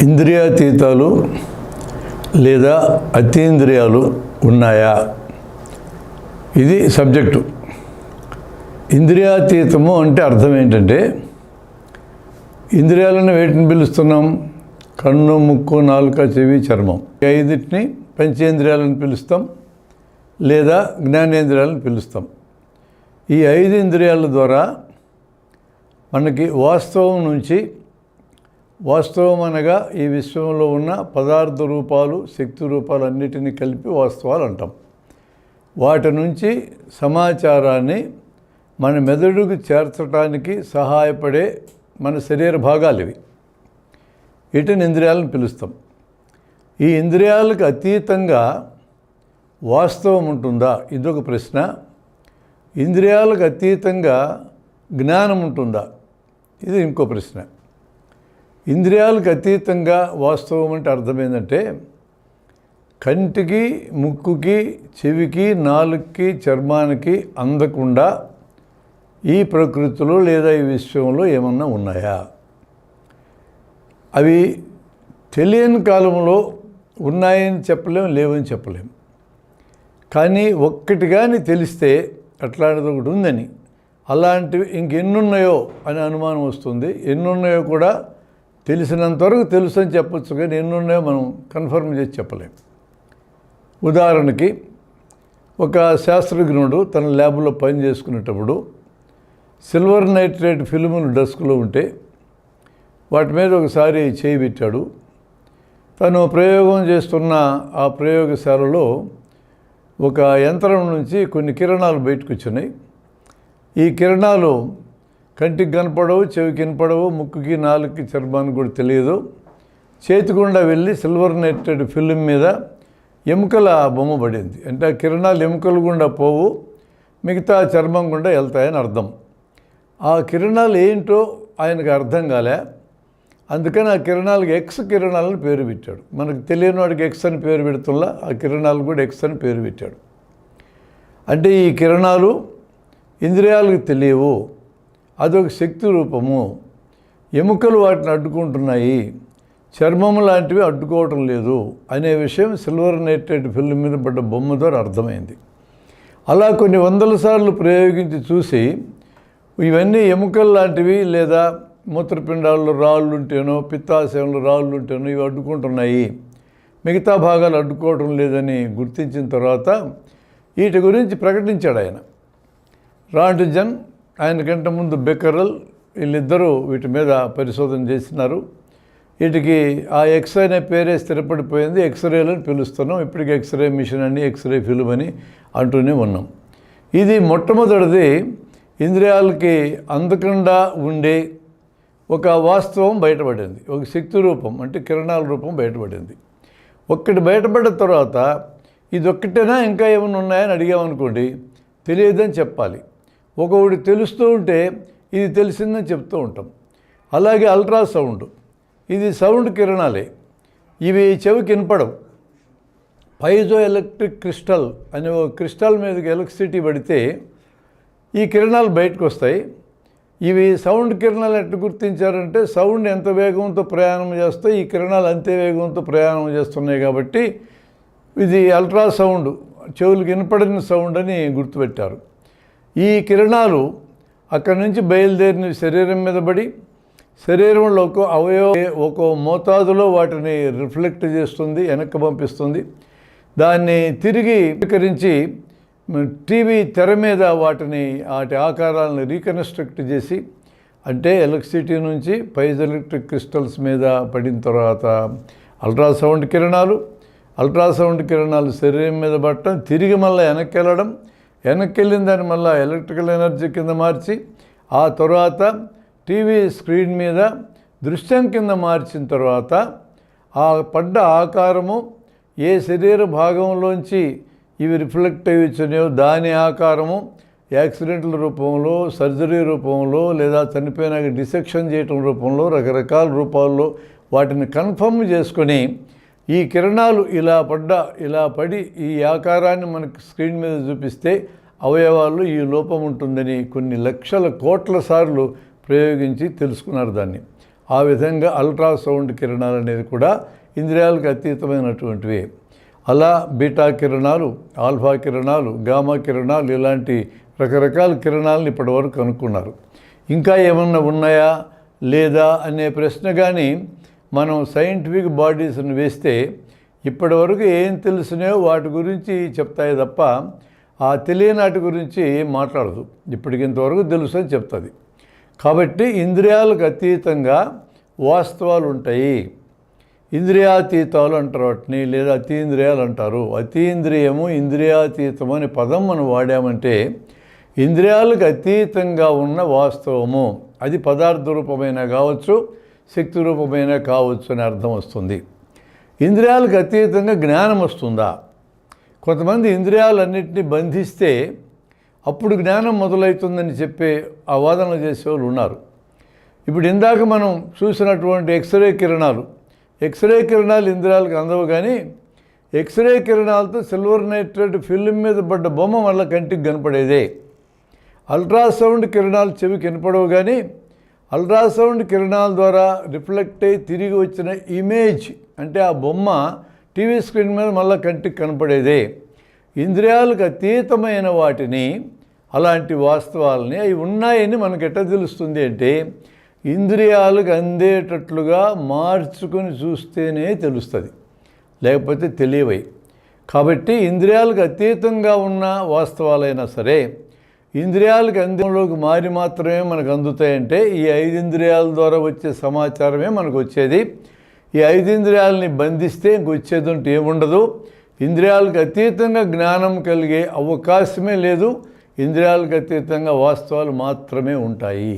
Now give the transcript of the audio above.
ఇంద్రియాతీతాలు లేదా అతీంద్రియాలు ఉన్నాయా? ఇది సబ్జెక్టు. ఇంద్రియాతీతము అంటే అర్థం ఏంటంటే, ఇంద్రియాలను వేటిని పిలుస్తున్నాం? కన్ను, ముక్కు, నాలుక, చెవి, చర్మం. ఈ ఐదింటిని పంచేంద్రియాలను పిలుస్తాం లేదా జ్ఞానేంద్రియాలను పిలుస్తాం. ఈ 5 ఇంద్రియాల ద్వారా మనకి వాస్తవం నుంచి, వాస్తవం అనగా ఈ విశ్వంలో ఉన్న పదార్థ రూపాలు, శక్తి రూపాలు అన్నిటినీ కలిపి వాస్తవాలు అంటాం. వాటి నుంచి సమాచారాన్ని మన మెదడుకు చేర్చడానికి సహాయపడే మన శరీర భాగాలు ఇవి. వీటిని ఇంద్రియాలను పిలుస్తాం. ఈ ఇంద్రియాలకు అతీతంగా వాస్తవం ఉంటుందా? ఇదొక ప్రశ్న. ఇంద్రియాలకు అతీతంగా జ్ఞానం ఉంటుందా? ఇది ఇంకో ప్రశ్న. ఇంద్రియాలకు అతీతంగా వాస్తవం అంటే అర్థమైందంటే, కంటికి, ముక్కుకి, చెవికి, నాలుగుకి, చర్మానికి అందకుండా ఈ ప్రకృతిలో లేదా ఈ విశ్వంలో ఏమన్నా ఉన్నాయా? అవి తెలియని కాలంలో ఉన్నాయని చెప్పలేం, లేవని చెప్పలేం. కానీ ఒక్కటి కానీ తెలిస్తే అట్లాంటిది ఒకటి ఉందని, అలాంటివి ఇంకెన్నున్నాయో అని అనుమానం వస్తుంది. ఎన్నున్నాయో కూడా తెలిసినంతవరకు తెలుసు అని చెప్పచ్చు, కానీ ఎన్నున్నాయో మనం కన్ఫర్మ్ చేసి చెప్పలేం. ఉదాహరణకి, ఒక శాస్త్రజ్ఞుడు తన ల్యాబ్లో పని చేసుకునేటప్పుడు సిల్వర్ నైట్రేట్ ఫిల్ములు డస్క్లో ఉంటే వాటి మీద ఒకసారి చేయి పెట్టాడు. తను ప్రయోగం చేస్తున్న ఆ ప్రయోగశాలలో ఒక యంత్రం నుంచి కొన్ని కిరణాలు బయటకు వచ్చినాయి. ఈ కిరణాలు కంటికి కనపడవు, చెవికి వినపడవు, ముక్కుకి, నాలుగుకి, చర్మానికి కూడా తెలియదు. చేతి గుండా వెళ్ళి సిల్వర్ నైట్రేట్ ఫిల్మ్ మీద ఎముకల బొమ్మ పడింది. అంటే ఆ కిరణాలు ఎముకలు గుండా పోవు, మిగతా చర్మం గుండా వెళ్తాయని అర్థం. ఆ కిరణాలు ఏంటో ఆయనకు అర్థం కాలే. అందుకని ఆ కిరణాలకు ఎక్స్ కిరణాలను పేరు పెట్టాడు. మనకు తెలియని వాడికి ఎక్స్ అని పేరు పెడుతున్నా ఆ కిరణాలు కూడా ఎక్స్ అని పేరు పెట్టాడు. అంటే ఈ కిరణాలు ఇంద్రియాలకు తెలియవు, అదొక శక్తి రూపము. ఎముకలు వాటిని అడ్డుకుంటున్నాయి, చర్మము లాంటివి అడ్డుకోవటం లేదు అనే విషయం సిల్వర్ నైట్రేట్ ఫిల్మ్ మీద పడ్డ బొమ్మ ద్వారా అర్థమైంది. అలా కొన్ని వందల సార్లు ప్రయోగించి చూసి, ఇవన్నీ ఎముకలు లాంటివి లేదా మూత్రపిండాల్లో రాళ్ళు ఉంటేనో, పిత్తాశయంలో రాళ్ళు ఉంటేనో ఇవి అడ్డుకుంటున్నాయి, మిగతా భాగాలు అడ్డుకోవటం లేదని గుర్తించిన తర్వాత వీటి గురించి ప్రకటించాడు ఆయన. రాంటిజన్, ఆయనకంటే ముందు బెకరల్, వీళ్ళిద్దరూ వీటి మీద పరిశోధన చేసినారు. వీటికి ఆ ఎక్స్ అనే పేరే స్థిరపడిపోయింది. ఎక్స్రేలని పిలుస్తున్నాం. ఇప్పటికి ఎక్స్రే మిషన్ అని, ఎక్స్రే ఫిల్మ్ అని అంటూనే ఉన్నాం. ఇది మొట్టమొదటిది ఇంద్రియాలకి అందకుండా ఉండే ఒక వాస్తవం బయటపడింది. ఒక శక్తి రూపం అంటే కిరణాల రూపం బయటపడింది. ఒక్కటి బయటపడిన తర్వాత ఇది ఒక్కటేనా ఇంకా ఏమైనా ఉన్నాయని అడిగామనుకోండి, తెలియదని చెప్పాలి. ఒకటి తెలుస్తూ ఉంటే ఇది తెలిసిందని చెప్తూ ఉంటాం. అలాగే అల్ట్రాసౌండ్, ఇది సౌండ్ కిరణాలే. ఇవి చెవికి వినపడవు. పైజో ఎలక్ట్రిక్ క్రిస్టల్ అనే ఒక క్రిస్టల్ మీదకి ఎలక్ట్రిసిటీ పడితే ఈ కిరణాలు బయటకు వస్తాయి. ఇవి సౌండ్ కిరణాలు ఎట్లా గుర్తించారంటే, సౌండ్ ఎంత వేగంతో ప్రయాణం చేస్తే ఈ కిరణాలు అంతే వేగంతో ప్రయాణం చేస్తున్నాయి కాబట్టి ఇది అల్ట్రాసౌండ్, చెవులకు వినపడిన సౌండ్ అని గుర్తుపెట్టారు. ఈ కిరణాలు అక్కడి నుంచి బయలుదేరిన శరీరం మీద పడి, శరీరంలో ఒక అవయవం ఒక మోతాదులో వాటిని రిఫ్లెక్ట్ చేస్తుంది, వెనక్కి పంపిస్తుంది. దాన్ని తిరిగి స్వీకరించి టీవీ తెర మీద వాటి ఆకారాలను రీకన్స్ట్రక్ట్ చేసి, అంటే ఎలక్ట్రిసిటీ నుంచి పైజ్ ఎలక్ట్రిక్ క్రిస్టల్స్ మీద పడిన తర్వాత అల్ట్రాసౌండ్ కిరణాలు శరీరం మీద పడటం, తిరిగి మళ్ళీ వెనక్కి వెళ్ళడం, వెనక్కి వెళ్ళిన దాన్ని మళ్ళీ ఎలక్ట్రికల్ ఎనర్జీ కింద మార్చి, ఆ తర్వాత టీవీ స్క్రీన్ మీద దృశ్యం కింద మార్చిన తర్వాత ఆ పడ్డ ఆకారము ఏ శరీర భాగంలోంచి ఇవి రిఫ్లెక్ట్ అయ్యి వచ్చినాయో దాని ఆకారము యాక్సిడెంట్ల రూపంలో, సర్జరీ రూపంలో, లేదా చనిపోయినాక డిసెక్షన్ చేయటం రూపంలో, రకరకాల రూపాల్లో వాటిని కన్ఫర్మ్ చేసుకొని, ఈ కిరణాలు ఇలా పడి ఈ ఆకారాన్ని మనకు స్క్రీన్ మీద చూపిస్తే అవయవాల్లో ఈ లోపం ఉంటుందని కొన్ని లక్షల కోట్ల సార్లు ప్రయోగించి తెలుసుకున్నారు దాన్ని. ఆ విధంగా అల్ట్రాసౌండ్ కిరణాలు అనేది కూడా ఇంద్రియాలకు అతీతమైనటువంటివి. అలా బీటా కిరణాలు, ఆల్ఫా కిరణాలు, గామా కిరణాలు ఇలాంటి రకరకాల కిరణాలను ఇప్పటివరకు కనుక్కున్నారు. ఇంకా ఏమన్నా ఉన్నాయా లేదా అనే ప్రశ్న కానీ మనం సైంటిఫిక్ బాడీస్ని వేస్తే ఇప్పటివరకు ఏం తెలిసినాయో వాటి గురించి చెప్తాయి తప్ప ఆ తెలియని వాటి గురించి మాట్లాడదు. ఇప్పటికింతవరకు తెలుసు అని చెప్తుంది. కాబట్టి ఇంద్రియాలకు అతీతంగా వాస్తవాలు ఉంటాయి. ఇంద్రియాతీతాలు అంటారు వాటిని, లేదా అతీంద్రియాలు అంటారు. అతీంద్రియము, ఇంద్రియాతీతం అనే పదం మనం వాడామంటే ఇంద్రియాలకు అతీతంగా ఉన్న వాస్తవము, అది పదార్థ రూపమైన కావచ్చు, శక్తి రూపమైన కావచ్చు అని అర్థం వస్తుంది. ఇంద్రియాలకు అతీతంగా జ్ఞానం వస్తుందా? కొంతమంది ఇంద్రియాలన్నింటినీ బంధిస్తే అప్పుడు జ్ఞానం మొదలవుతుందని చెప్పే ఆ వాదన చేసేవాళ్ళు ఉన్నారు. ఇప్పుడు ఇందాక మనం చూసినటువంటి ఎక్స్రే కిరణాలు ఇంద్రియాలకు అందవు, కానీ ఎక్స్రే కిరణాలతో సిల్వర్ నైట్రేట్ ఫిల్మ్ మీద పడ్డ బొమ్మ వల్ల కంటికి కనపడేదే. అల్ట్రాసౌండ్ కిరణాలు చెవికి వినపడవు, కానీ అల్ట్రాసౌండ్ కిరణాల ద్వారా రిఫ్లెక్ట్ అయ్యి తిరిగి వచ్చిన ఇమేజ్ అంటే ఆ బొమ్మ టీవీ స్క్రీన్ మీద మళ్ళీ కంటికి కనపడేదే. ఇంద్రియాలకు అతీతమైన వాటిని, అలాంటి వాస్తవాలని అవి ఉన్నాయని మనకు ఎట్లా తెలుస్తుంది అంటే ఇంద్రియాలకు అందేటట్లుగా మార్చుకొని చూస్తేనే తెలుస్తుంది, లేకపోతే తెలియవై. కాబట్టి ఇంద్రియాలకు అతీతంగా ఉన్న వాస్తవాలైనా సరే ఇంద్రియాలకు అందంలోకి మారి మాత్రమే మనకు అందుతాయంటే ఈ 5 ఇంద్రియాల ద్వారా వచ్చే సమాచారమే మనకు వచ్చేది. ఈ 5 ఇంద్రియాలని బంధిస్తే ఇంకొచ్చేది అంటే ఏముండదు. ఇంద్రియాలకు అతీతంగా జ్ఞానం కలిగే అవకాశమే లేదు. ఇంద్రియాలకు అతీతంగా వాస్తవాలు మాత్రమే ఉంటాయి.